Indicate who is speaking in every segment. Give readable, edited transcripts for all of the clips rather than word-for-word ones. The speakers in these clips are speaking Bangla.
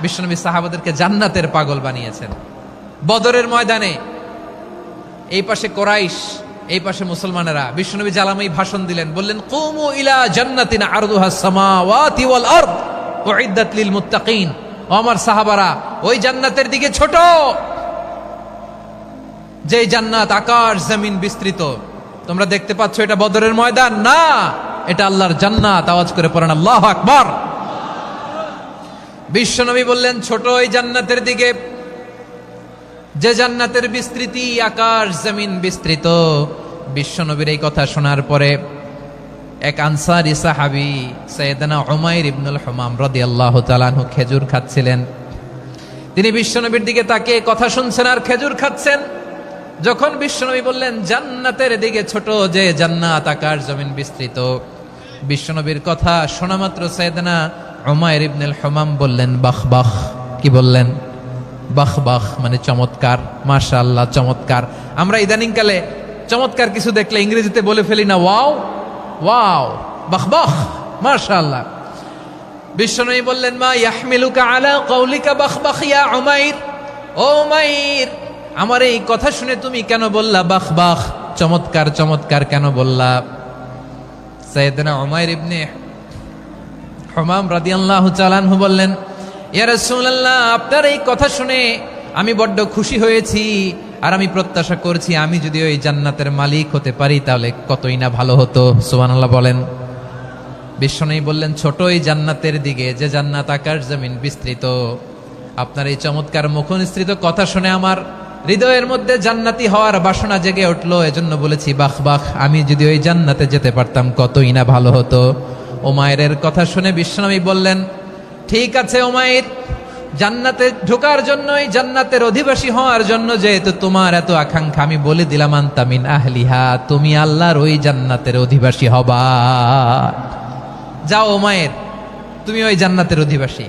Speaker 1: বিশ্বনবী সাহাবাদেরকে জান্নাতের পাগল বানিয়েছেন। বদরের ময়দানে এই পাশে কোরাইশ, এই পাশে মুসলমানেরা, বিশ্বনবী জ্বালাময়ী ভাষণ দিলেন, বললেন কুমু ইলা জান্নাতিন আরদুহাস সামাওয়াতি ওয়াল আরদ উইদ্দাত লিল মুত্তাকিন। ও আমার সাহাবারা, ওই জান্নাতের দিকে ছোট, যে জান্নাত আকাশ জমিন বিস্তৃত। তোমরা দেখতে পাচ্ছ এটা বদরের ময়দান না, এটা আল্লাহর জান্নাত। আওয়াজ করে পড়েন আল্লাহু আকবার। বিশ্বনবী বললেন ছোট ওই জান্নাতের দিকে, যে জান্নাতের বিস্তৃতি আকাশ জমিন বিস্তৃত। বিশ্বনবীর এই কথা শোনার পরে এক আনসারী সাহাবী সাইয়েদনা উমাইর ইবনুল হুমাম রাদিয়াল্লাহু তাআলা আনহু খেজুর খাচ্ছিলেন। তিনি বিশ্বনবীর দিকে তাকিয়ে কথা শুনছেন আর খেজুর খাচ্ছেন। যখন বিশ্বনবী বললেন জান্নাতের দিকে ছোট, যে জান্নাত আকাশ জমিন বিস্তৃত, বিশ্বনবীর কথা শোনা মাত্র সাইয়েদনা উমাইর ইবনুল হুমাম বললেন বাহ বাহ। কি বললেন? বাহ বাহ, মানে চমৎকার, মাশাআল্লাহ, চমৎকার। আমরা ইদানিং কালে চমৎকার কিছু দেখলে ইংরেজিতে বলে ফেলি না ওয়াও ওয়াও, বাহ বাহ, মাশাআল্লাহ। বিশ্বনবী বললেন মা ইয়াহমিলুকা আলা কওলিকা বাহ বাহ ইয়া উমাইর। ও উমাইর, আমার এই কথা শুনে তুমি কেন বললা বাহ বাহ, চমৎকার চমৎকার কেন বললা? সাইয়েদনা উমাইর ইবনে হুমাম রাদিয়াল্লাহু তাআলা আনহু বললেন ইয়া রাসূলুল্লাহ, আপনার এই কথা শুনে আমি বড্ড খুশি হয়েছি, আর আমি প্রত্যাশা করছি আমি যদি ওই জান্নাতের মালিক হতে পারি তাহলে কতই না ভালো হতো। সুবহানাল্লাহ বলেন। বিশ্বনবী বললেন ছোট এই জান্নাতের দিকে, যে জান্নাত আকাশ জমিন বিস্তৃত। আপনার এই চমৎকার মুখনিসৃত কথা শুনে আমার হৃদয়ের মধ্যে জান্নাতি হওয়ার বাসনা জেগে উঠলো, এজন্য বলেছি বাহ বাহ, আমি যদি ওই জান্নাতে যেতে পারতাম কতই না ভালো হতো। উমাইরের কথা শুনে বিশ্বনবী বললেন ঠিক আছে উমাইর, জান্নাতে ঢোকার জন্য, এই জান্নাতের অধিবাসী হওয়ার জন্য যেহেতু তোমার এত আকাঙ্ক্ষা, আমি বলে দিলাম আনতা মিন আহলিহা, তুমি আল্লাহর ওই জান্নাতের অধিবাসী হবা। যাও উমাইর, তুমি ওই জান্নাতের অধিবাসী,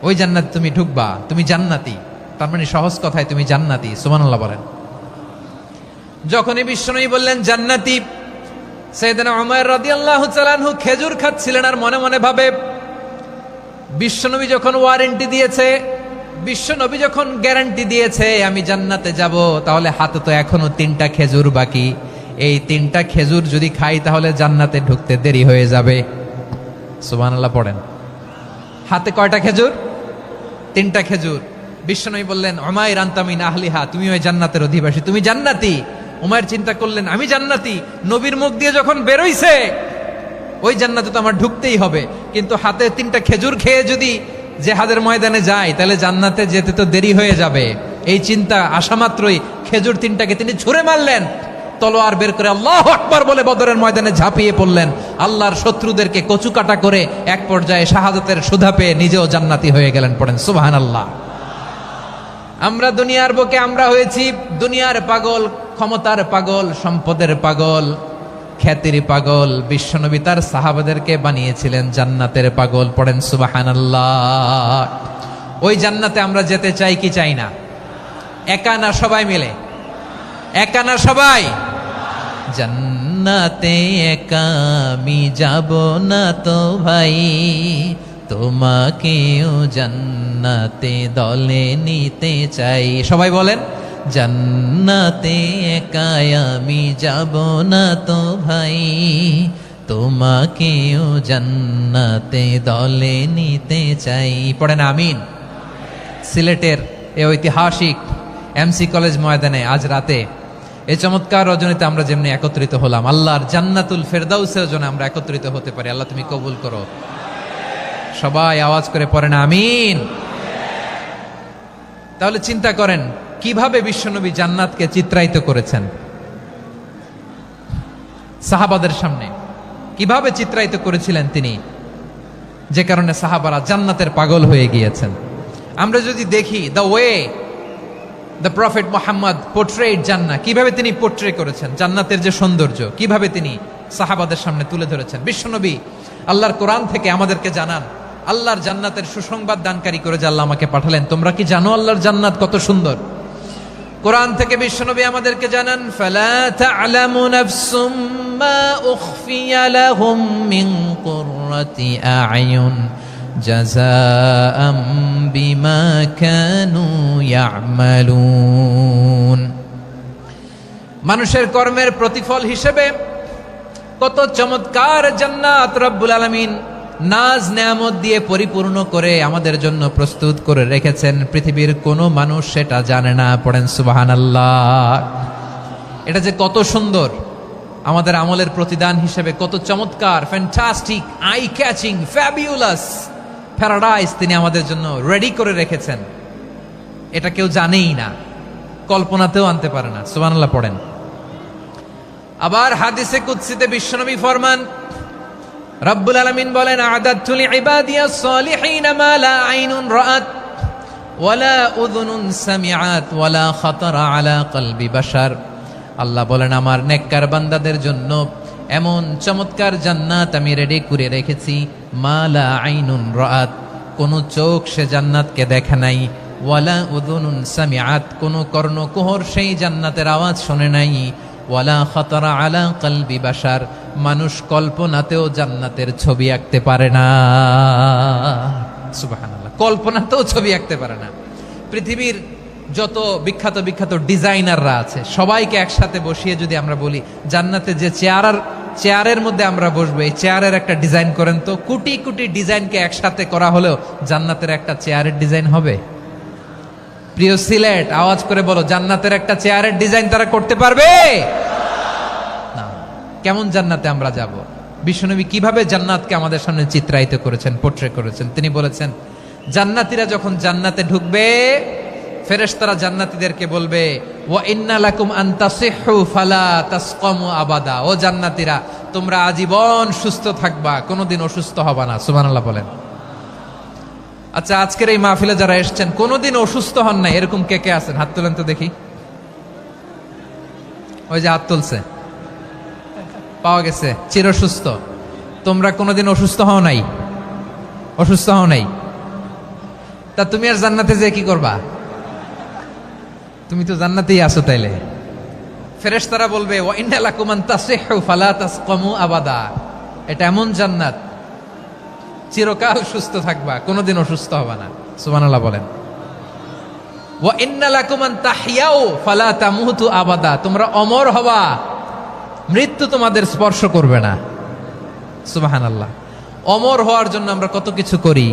Speaker 1: ওই জান্নাতে তুমি ঢুকবা, তুমি জান্নাতি। তার মানে সহজ কথায় তুমি জান্নাতি। সুবহানাল্লাহ বলেন। যখনই বিশ্বনবী বললেন জান্নাতি, সাইয়েদনা উমাইর রাদিয়াল্লাহু তাআলা আনহু খেজুর খাচ্ছিলেন আর মনে মনে ভাবে বিশ্বনবী যখন ওয়ারেন্টি দিয়েছে, বিশ্বনবী যখন গ্যারান্টি দিয়েছে আমি জান্নাতে যাব, তাহলে হাতে তো এখনো 3টা খেজুর বাকি। এই 3টা খেজুর যদি খাই তাহলে জান্নাতে ঢুকতে দেরি হয়ে যাবে। সুবহানাল্লাহ পড়েন। হাতে কয়টা খেজুর? 3টা খেজুর। বিশ্বনবী বললেন উমাইর আনতা মিন আহলিহা, তুমি ওই জান্নাতের অধিবাসী, তুমি জান্নাতি। উমাইর চিন্তা করলেন আমি জান্নাতি, নবীর মুখ দিয়ে যখন বেরোইছে ওই জান্নাতে তো আমার ঢুকতেই হবে, কিন্তু হাতে 3টা খেজুর খেয়ে যদি জিহাদের ময়দানে যাই তাহলে জান্নাতে যেতে তো দেরি হয়ে যাবে। এই চিন্তা আসা মাত্রই খেজুর 3টাকে তিনি ছুঁড়ে মারলেন, তলোয়ার বের করে আল্লাহু আকবার বলে বদরের ময়দানে ঝাঁপিয়ে পড়লেন। আল্লাহর শত্রুদেরকে কচুকাটা করে এক পর্যায়ে শাহাদাতের সুধা পেয়ে নিজেও জান্নাতি হয়ে গেলেন। পড়েন সুবহানাল্লাহ। আমরা দুনিয়ার বুকে আমরা হয়েছি দুনিয়ার পাগল, ক্ষমতার পাগল, সম্পদের পাগল, খ্যাতির পাগল। বিশ্বনবী তার সাহাবাদেরকে বানিয়েছিলেন জান্নাতের পাগল। পড়েন সুবহানাল্লাহ। ওই জান্নাতে আমরা যেতে চাই কি চাই না? একা না সবাই মিলে? একা না সবাই? জান্নাতে একা আমি যাব না তো ভাই, তোমাকেও জান্নাতে দলে নিতে চাই। সবাই বলেন জান্নাতে একা আমি যাব না তো ভাই, তোমাকেও জান্নাতে দলে নিতে চাই। পড়েন আমিন। সিলেটের এই ঐতিহাসিক এমসি কলেজ ময়দানে আজ রাতে এই চমৎকার রজনীতে আমরা যেমনি একত্রিত হলাম, আল্লাহর জান্নাতুল ফেরদাউসের জন্য আমরা একত্রিত হতে পারি। আল্লাহ তুমি কবুল করো। সবাই আওয়াজ করে পড়েন আমিন। তাহলে চিন্তা করেন কিভাবে বিশ্বনবী জান্নাতকে চিত্রায়িত করেছেন সাহাবাদের সামনে, কিভাবে চিত্রায়িত করেছিলেন তিনি, যে কারণে সাহাবারা জান্নাতের পাগল হয়ে গিয়েছেন। আমরা যদি দেখি the way the prophet Muhammad portrait জান্নাত, কিভাবে তিনি পোর্ট্রে করেছেন জান্নাতের যে সৌন্দর্য, কিভাবে তিনি সাহাবাদের সামনে তুলে ধরেছেন। বিশ্বনবী আল্লাহর কোরআন থেকে আমাদেরকে জানান আল্লাহর জান্নাতের সুসংবাদ দানকারী করে যে আল্লাহ আমাকে পাঠালেন। তোমরা কি জানো আল্লাহর জান্নাত কত সুন্দর? কোরআন থেকে বিশ্বনবী আমাদেরকে জানান ফালা তা'লামু নাফসুম মা উখফিয়া লাহুম মিন কুররাতি আ'য়ুন জাযাআম বিমা কানু ইয়ামালুন। মানুষের কর্মের প্রতিফল হিসেবে কত চমৎকার জান্নাত রব্বুল আলামিন নাজ নেয়ামত দিয়ে পরিপূর্ণ করে আমাদের জন্য প্রস্তুত করে রেখেছেন। পৃথিবীর কোনো মানুষ সেটা জানে না। পড়েন সুবহানাল্লাহ। এটা যে কত সুন্দর, আমাদের আমলের প্রতিদান হিসেবে কত চমৎকার, fantastic, eye catching, fabulous paradise তিনি আমাদের জন্য রেডি করে রেখেছেন। এটা কেউ জানেই না, কল্পনাতেও আনতে পারে না। সুবহানাল্লাহ পড়েন। আবার হাদিসে কুদসিতে বিশ্বনবী ফরমান, রব্বুল আলামিন বলেন, আ'দাদতু লিইবাদিয়াস সালিহিন মা লা আইনুন রাআত ওয়ালা উযুনুন সামিআত ওয়ালা খাতারা আলা কলবি বাশার। আল্লাহ বলেন, আমার নেককার বান্দাদের জন্য এমন চমৎকার জান্নাত আমি রেডি করে রেখেছি, মা লা আইনুন রাআত, কোন চোখ সে জান্নাতকে দেখে নাই, ওয়ালা উযুনুন সামিআত, কোন কর্ণকুহর সেই জান্নাতের আওয়াজ শোনে নাই, ওয়ালা খাতারা আলা কলবি বাশার, মানুষ কল্পনাতেও জান্নাতের ছবি আঁকতে পারে না। সুবহানাল্লাহ, কল্পনাতেও ছবি আঁকতে পারে না। পৃথিবীর যত বিখ্যাত বিখ্যাত ডিজাইনাররা আছে সবাইকে একসাথে বসিয়ে যদি আমরা বলি জান্নাতে যে চেয়ারের মধ্যে আমরা বসবো, এই চেয়ারের একটা ডিজাইন করেন তো, কোটি কোটি ডিজাইনকে একসাথে করা হলেও জান্নাতের একটা চেয়ারের ডিজাইন হবে? প্রিয় সিলেট, আওয়াজ করে বলো, জান্নাতের একটা চেয়ারের ডিজাইন তারা করতে পারবে না। কেমন জান্নাতে আমরা যাব? বিশ্বনবী কিভাবে জান্নাতকে আমাদের সামনে চিত্রায়িত করেছেন, পোট্রে করেছেন। তিনি বলেছেন, জান্নাতীরা যখন জান্নাতে ঢুকবে, ফেরেশতারা জান্নাতীদেরকে বলবে, ওয়া ইন্না লাকুম আন তাসিহু ফালা তাসকামু আবাদা। ও জান্নাতীরা, তোমরা আজীবন সুস্থ থাকবা, কোনোদিন অসুস্থ হবা না। সুবহানাল্লাহ বলেন। আচ্ছা, আজকের এই মাহফিলে যারা এসেছেন কোনোদিন অসুস্থ হন নাই, এরকম কে কে আছেন? হাত তোলেন তো দেখি। ওই যে হাত তুলছে, পাওয়া গেছে, চির সুস্থ। তোমরা কোনোদিন অসুস্থ হও নাই? অসুস্থ হও নাই? তা তুমি আর জান্নাতে যে কি করবা? তুমি তো জান্নাতেই আছো। তাইলে ফেরেশতারা বলবে, ওয়া ইন্না লাকুম আন তাসিহু ফালা তাসকামু আবাদা। এটা এমন জান্নাত, চিরকাল সুস্থ থাকবা, কোনোদিন অসুস্থ হবা না। সুবহানাল্লাহ বলেন। ওয়া ইন্না লাকুম আন তাহইয়াউ ফালা তামুতু আবাদা। তোমরা অমর হবা, মৃত্যু তোমাদের স্পর্শ করবে না। সুবহানাল্লাহ। অমর হওয়ার জন্য আমরা কত কিছু করি।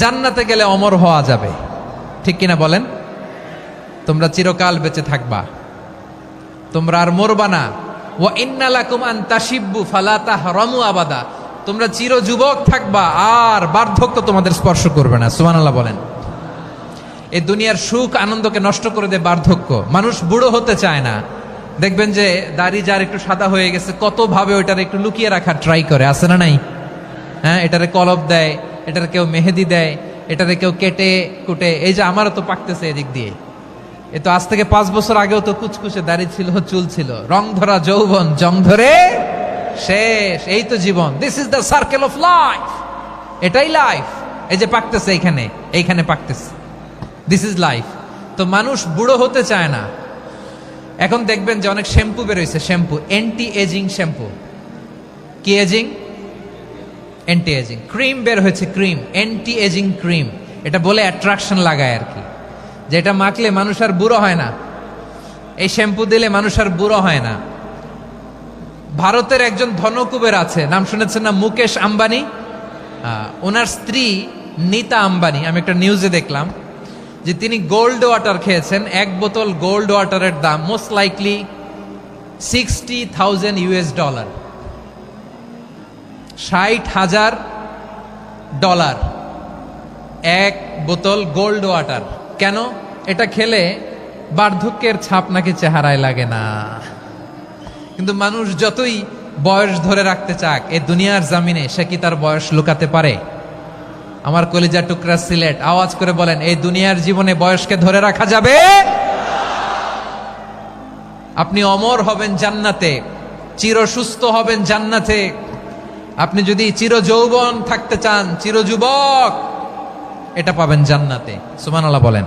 Speaker 1: জান্নাতে গেলে অমর হওয়া যাবে, ঠিক কিনা বলেন? তোমরা চিরকাল বেঁচে থাকবা, তোমরা আর মরবা না। ওয়া ইন্না লাকুম আন তাশিব্বু ফালা তাহরামু আবাদা। তোমরা চির যুবক থাকবা, আর বার্ধক্য তোমাদের স্পর্শ করবে না। সুবহানাল্লাহ বলেন। এই দুনিয়ার সুখ আনন্দকে নষ্ট করে দেয় বার্ধক্য। মানুষ বুড়ো হতে চায় না। দেখবেন যে দাড়ি যার একটু সাদা হয়ে গেছে, কত ভাবে ওইটার একটু লুকিয়ে রাখার ট্রাই করে, আছে না নাই? হ্যাঁ, এটারে কলব দেয়, এটার কেউ মেহেদি দেয়, এটারে কেউ কেটে কুটে। এই যে আমারও তো পাকতেছে এদিক দিয়ে, এ তো আজ থেকে 5 বছর আগেও তো কুচকুচে দাড়ি ছিল, চুল ছিল, রং ধরা যৌবন জং ধরে শেষ। এই তো জীবন। This is the circle of life. এটাই লাইফ। এই যে পাকতেছে, এইখানে পাকতেছে, দিস ইজ লাইফ। তো মানুষ বুড়ো হতে চায় না। এখন দেখবেন যে অনেক শ্যাম্পু বেরোইছে, শ্যাম্পু, অ্যান্টি এজিং শ্যাম্পু। কি এজিং? Anti aging. ক্রিম বের হয়েছে, ক্রিম, অ্যান্টি এজিং ক্রিম। এটা বলে অ্যাট্রাকশন লাগায় আর কি, যে এটা মাখলে মানুষ আর বুড়ো হয় না, এই শ্যাম্পু দিলে মানুষ আর বুড়ো হয় না। ভারতের একজন ধনকুবের আছে, নাম শুনেছেন না? মুকেশ আম্বানি। ওনার স্ত্রী নীতা আম্বানি, আমি একটা নিউজে দেখলাম যে তিনি গোল্ড ওয়াটার খেয়েছেন। 1 বোতল গোল্ড ওয়াটারের দাম মোস্ট লাইকলি $60,000, $60,000 1 বোতল গোল্ড ওয়াটার। কেন? এটা খেলে বার্ধক্যের ছাপ নাকি চেহারায় লাগে না। কিন্তু মানুষ যতই বয়স ধরে রাখতে চাক এই দুনিয়ার জামিনে, সে কি তার বয়স লুকাতে পারে? আমার কলিজা টুকরা সিলেট, আওয়াজ করে বলেন, এই দুনিয়ার জীবনে বয়সকে ধরে রাখা যাবে? আপনি অমর হবেন জান্নাতে, চির সুস্থ হবেন জান্নাতে। আপনি যদি চির যৌবন থাকতে চান, চির যুবক, এটা পাবেন জান্নাতে। সুবহানাল্লাহ বলেন।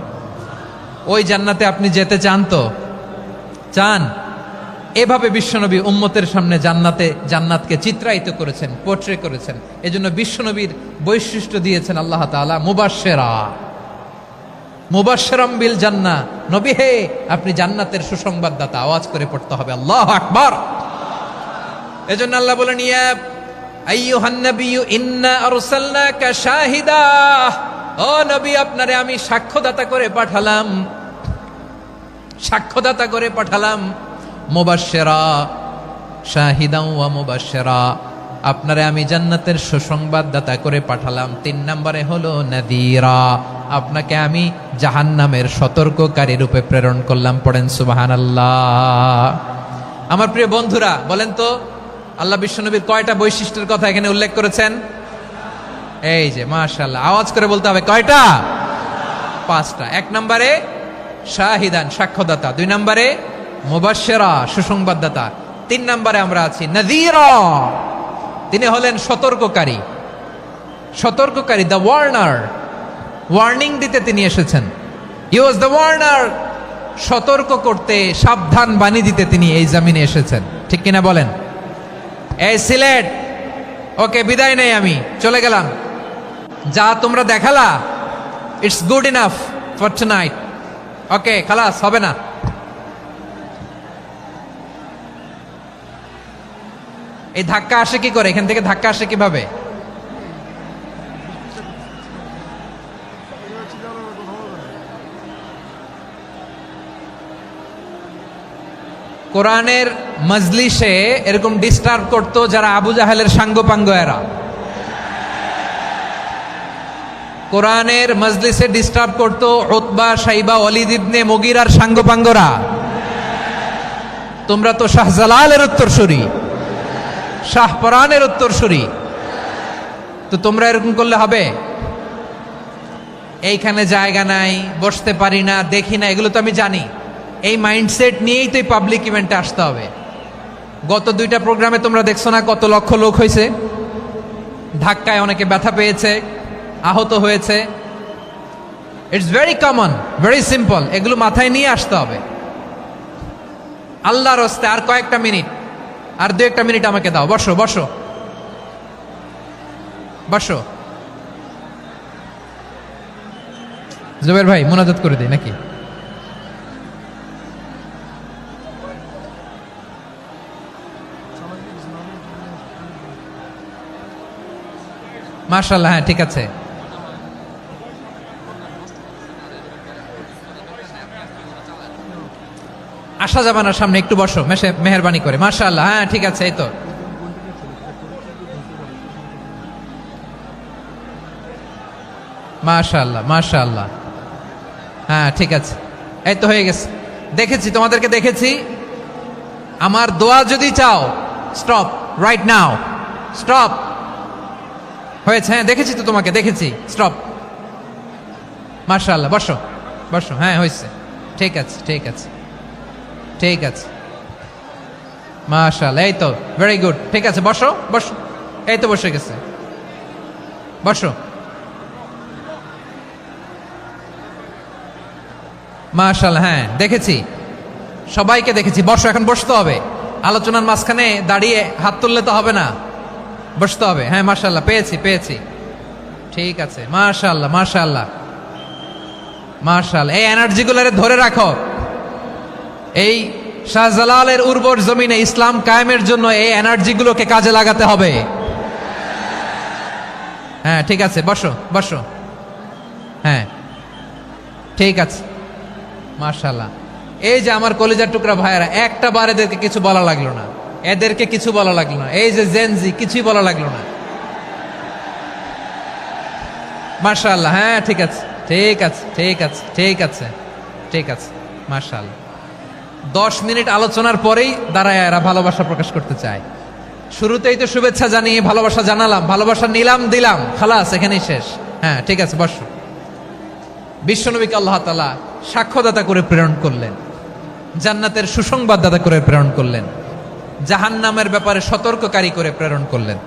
Speaker 1: ওই জান্নাতে আপনি যেতে চান তো? চান? এভাবে বিশ্বনবী উম্মতের সামনে জান্নাতকে চিত্রায়িত করেছেন, পোর্ট্রে করেছেন। এজন্য বিশ্বনবীর বৈশিষ্ট্য দিয়েছেন আল্লাহ তাআলা মুবাশশিরাম বিল জান্নাহ। নবী হে, আপনি জান্নাতের সুসংবাদদাতা। আওয়াজ করে পড়তে হবে আল্লাহু আকবার। এজন্য আল্লাহ বলেন, ইয়া আইয়ুহান নাবিয়্যু ইন্না আরসালনাকা শাহিদা। ও নবী, আপনারে আমি সাক্ষ্যদাতা করে পাঠালাম। মুবাশশিরা শাহিদাও ওয়া মুবাশশিরা, আপনারে আমি জান্নাতের সুসংবাদদাতা করে পাঠালাম। 3 নম্বরে হলো নাযীরা, আপনাকে আমি জাহান্নামের সতর্ককারী রূপে প্রেরণ করলাম। পড়েন সুবহানাল্লাহ। আমার প্রিয় বন্ধুরা, বলেন তো আল্লাহ বিশ্বনবীর কয়টা বৈশিষ্ট্যের কথা এখানে উল্লেখ করেছেন? এই যে মাশাআল্লাহ, আওয়াজ করে বলতে হবে কয়টা? 5টা। 1 নম্বরে শাহিদান, সাক্ষ্যদাতা। 2 নম্বরে মুবাশশিরা, সুসংবাদদাতা। 3 নম্বরে আমরা আছি নাযীরা, তিনি হলেন সতর্ককারী, দ্য ওয়ার্নার। ওয়ার্নিং দিতে তিনি এসেছেন। হি ওয়াজ দ্য ওয়ার্নার, সতর্ক করতে, সাবধান বাণী দিতে তিনি এই জমিনে এসেছেন। ঠিক কিনা বলেন? এই সিলেট, ওকে, বিদায় নেই, আমি চলে গেলাম। যা তোমরা দেখালা, it's good enough for tonight. Okay, খালাস, হবে না। এই ধাক্কা আসে কি করে? এখান থেকে ধাক্কা আসে কিভাবে? কোরআনের মজলিসে এরকম ডিস্টার্ব করতো যারা আবু জাহেলের সাঙ্গপাঙ্গ এরা। কোরআনের মজলিসে ডিস্টার্ব করতো উতবা, শাইবা, ওয়ালিদ ইবনে মুগীরার সাঙ্গপাঙ্গরা। তোমরা তো শাহজালালের উত্তরসূরি, শাহপরানের উত্তরসূরি, তো তোমরা এরকম করলে হবে? এইখানে জায়গা নাই, বসতে পারি না, দেখি না, এগুলো তো আমি জানি। এই মাইন্ডসেট নিয়েই তো এই পাবলিক ইভেন্টে আসতে হবে। গত 2টা প্রোগ্রামে তোমরা দেখছো না কত লক্ষ লোক হয়েছে? ধাক্কায় অনেকে ব্যথা পেয়েছে, আহত হয়েছে। It's very common, very simple. এগুলো মাথায় নিয়ে আসতে হবে। আল্লাহর হস্তে আর কয়েকটা মিনিট, আর 2-1টা মিনিট আমাকে দাও। বসো বসো বসো। জুবের ভাই, মুনাজাত করে দিই নাকি? মাশাআল্লাহ, হ্যাঁ ঠিক আছে। আসা যাবে না সামনে, একটু বসো মেহেরবানি করে। মাশাআল্লাহ, হ্যাঁ ঠিক আছে। এই তো মাশাআল্লাহ, মাশাআল্লাহ, হ্যাঁ ঠিক আছে। এই তো হয়ে গেছে। দেখেছি, তোমাদেরকে দেখেছি। আমার দোয়া যদি চাও, স্টপ রাইট নাও, স্টপ। হয়েছে? হ্যাঁ দেখেছি তো, তোমাকে দেখেছি। স্টপ। মাশাআল্লাহ, বসো বসো। হ্যাঁ হয়েছে, ঠিক আছে ঠিক আছে ঠিক আছে। মাশাআল্লাহ, এই তো ভেরি গুড। ঠিক আছে, বসো বসো। এই তো বসে গেছে, বসো। মাশাআল্লাহ, হ্যাঁ দেখেছি, সবাইকে দেখেছি। বসো, এখন বসতে হবে। আলোচনার মাঝখানে দাঁড়িয়ে হাত তুললে তো হবে না, বসতে হবে। হ্যাঁ মাশাআল্লাহ, পেয়েছি। ঠিক আছে, মাশাআল্লাহ মাশাআল্লাহ মাশাআল্লাহ। এই এনার্জিগুলোরে ধরে রাখো। এই শাহজালালের উর্বর জমিনে ইসলাম কায়েমের জন্য এই এনার্জিগুলোকে কাজে লাগাতে হবে। হ্যাঁ ঠিক আছে, বসো বসো। হ্যাঁ ঠিক আছে, মাশাআল্লাহ। এই যে আমার কলিজার টুকরা ভাইয়েরা, একটা বার এদেরকে কিছু বলা লাগলো না, এদেরকে কিছু বলা লাগলো না। এই যে জেনজি, কিছুই বলা লাগলো না। মাশাআল্লাহ, হ্যাঁ ঠিক আছে ঠিক আছে ঠিক আছে ঠিক আছে ঠিক আছে। মাশাআল্লাহ। 10 মিনিট আলোচনার পরেই দাঁড়ায় এরা ভালোবাসা প্রকাশ করতে চায়। শুরুতেই তো শুভেচ্ছা জানিয়ে ভালোবাসা জানালাম, ভালোবাসা নিলাম, দিলাম, খালাস, এখানেই শেষ। হ্যাঁ ঠিক আছে, বসো। বিশ্বনবীকে আল্লাহ তাআলা সাক্ষ্যদাতা করে প্রেরণ করলেন, জান্নাতের সুসংবাদদাতা করে প্রেরণ করলেন, জাহান্নামের ব্যাপারে সতর্ককারী করে প্রেরণ করলেন।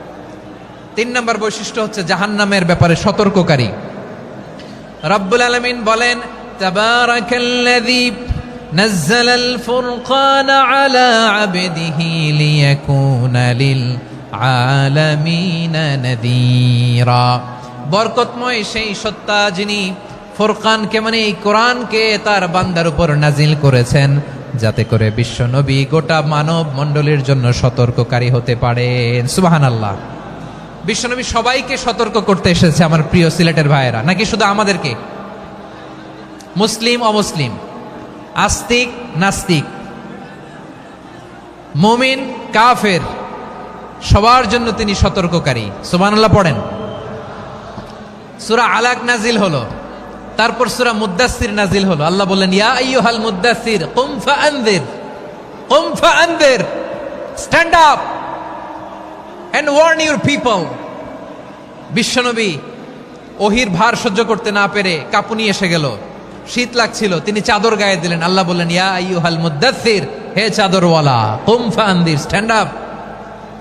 Speaker 1: 3 নম্বর বৈশিষ্ট্য হচ্ছে জাহান্নামের ব্যাপারে সতর্ককারী। রব্বুল আলামিন বলেন, তাবারাকাল্লাযী নাজ্জালাল ফুরকানা আলা আবদিহি লিয়াকুনা লিল আলামিনা নাযীরা। বরকতময় সেই সত্তা যিনি ফুরকানকে মানে এই কোরআনকে তার বান্দার উপর নাজিল করেছেন, যাতে করে বিশ্ব নবী গোটা মানব মণ্ডলীর জন্য সতর্ককারী হতে পারেন। সুবহানাল্লাহ। বিশ্বনবী সবাইকে সতর্ক করতে এসেছে আমার প্রিয় সিলেটের ভাইয়েরা, নাকি শুধু আমাদেরকে? মুসলিম অমুসলিম, আস্তিক নাস্তিক, মুমিন কাফের, সবার জন্য তিনি সতর্ককারী। সুবহানাল্লাহ পড়েন। সূরা আলাক নাজিল হলো, তারপর সূরা মুদ্দাসসির নাজিল হলো। আল্লাহ বললেন, ইয়া আইয়ুহাল মুদ্দাসসির কুম ফাআনযির, stand up and warn your people. বিশ্বনবী ওহির ভার সহ্য করতে না পেরে কাঁপুনি এসে গেল, শীত লাগছিল, তিনি চাদর গায়ে দিলেন। আল্লাহ বললেন, ইয়া আইয়ুহাল মুদ্দাসসির, হে চাদরওয়ালা, কুম ফাআনযির, স্ট্যান্ড আপ,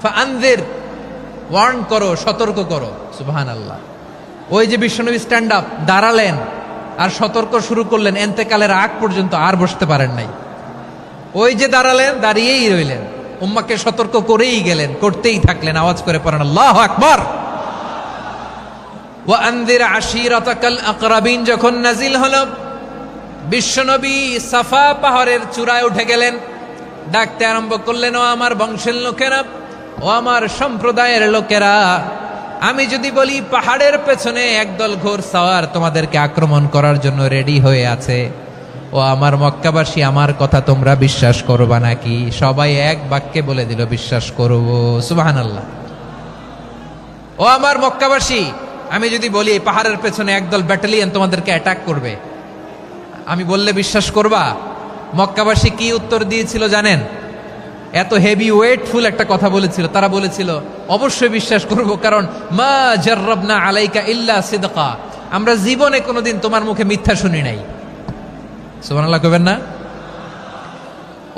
Speaker 1: ফাআনযির, ওয়ার্ন করো, সতর্ক করো। সুবহানাল্লাহ। ওই যে বিশ্বনবী স্ট্যান্ড আপ, দাঁড়ালেন আর সতর্ক শুরু করলেন, এন্তেকালের আগ পর্যন্ত আর বসতে পারেন নাই। ওই যে দাঁড়ালেন, দাঁড়িয়েই রইলেন, উম্মাকে সতর্ক করেই গেলেন, করতেই থাকলেন। আওয়াজ করে পড়েন আল্লাহু আকবার। ওয়া আনযির আশীরাতাকাল আকরাবিন যখন নাজিল হলো, বিশ্বনবী সাফা পাহাড়ের চূড়ায় উঠে গেলেন, ডাকতে আরম্ভ করলেন, ও আমার বংশের লোকেরা, ও আমার সম্প্রদায়ের লোকেরা, আমি যদি বলি পাহাড়ের পেছনে একদল ঘোড়সাওয়ার তোমাদেরকে আক্রমণ করার জন্য রেডি হয়ে আছে, ও আমার মক্কাবাসী, আমার কথা তোমরা বিশ্বাস করবা নাকি? সবাই এক বাক্যে বলে দিল, বিশ্বাস করব। সুবহানাল্লাহ। ও আমার মক্কাবাসী, আমি যদি বলি এই পাহাড়ের পেছনে একদল ব্যাটালিয়ন তোমাদেরকে অ্যাটাক করবে, আমি বললে বিশ্বাস করবা? মক্কাবাসী কি উত্তর দিয়েছিল জানেন? এত হেভি ওয়েটফুল একটা কথা বলেছিল। তারা বলেছিল, অবশ্যই বিশ্বাস করব, কারণ মা জাররাবনা আলাইকা ইল্লা সিদকা, আমরা জীবনে কোনোদিন তোমার মুখে মিথ্যা শুনি নাই। সুবহানাল্লাহ কইবেন না?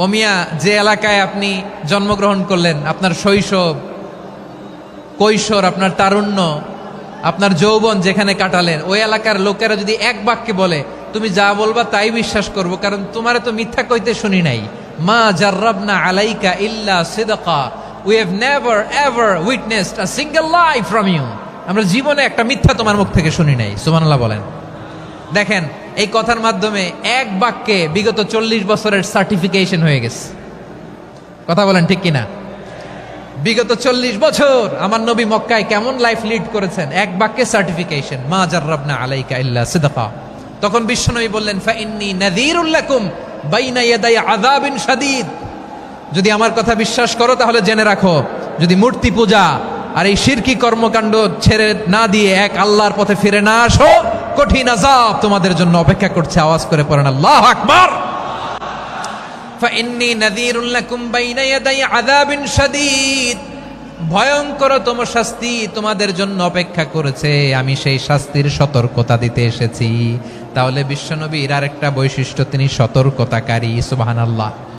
Speaker 1: ও মিয়া, যে এলাকায় আপনি জন্মগ্রহণ করলেন, আপনার শৈশব, কৈশোর, আপনার তারুণ্য, আপনার যৌবন যেখানে কাটালেন, ওই এলাকার লোকেরা যদি এক বাক্যে বলে তুমি যা বলবা তাই বিশ্বাস করব, কারণ তোমারে তো মিথ্যা কইতে শুনি নাই। মা জাররাবনা আলাইকা ইল্লা সিদকা, we have never ever witnessed a single lie from you, আমরা জীবনে একটা মিথ্যা তোমার মুখ থেকে শুনি নাই। সুবহানাল্লাহ বলেন। দেখেন, এই কথার মাধ্যমে এক বাক্যে বিগত 40 বছরের সার্টিফিকেশন হয়ে গেছে। কথা বলেন ঠিক কিনা? বিগত 40 বছর আমার নবী মক্কায় কেমন লাইফ লিড করেছেন, এক বাক্যে সার্টিফিকেশন, মা জাররাবনা আলাইকা ইল্লা সিদকা। তখন বিশ্বনবী বললেন, ফাইন্নী নাযীরুল লাকুম বাইনা ইয়াদাই আযাবিন শাদীদ, যদি আমার কথা বিশ্বাস করো তাহলে জেনে রাখো, যদি মূর্তি পূজা আর এই শিরকি কর্মকাণ্ড ছেড়ে না দিয়ে এক আল্লাহর পথে ফিরে না আসো, কঠিন আযাব তোমাদের জন্য অপেক্ষা করছে। আওয়াজ করে পড়েন আল্লাহু আকবার। ফাইন্নী নাযীরুল লাকুম বাইনা ইয়াদাই আযাবিন শাদীদ, ভয়ঙ্করতম শাস্তি তোমাদের জন্য অপেক্ষা করেছে, আমি সেই শাস্তির সতর্কতা দিতে এসেছি। তাহলে বিশ্বনবীর আরেকটা বৈশিষ্ট্য, তিনি সতর্কতাকারী। সুবহানাল্লাহ।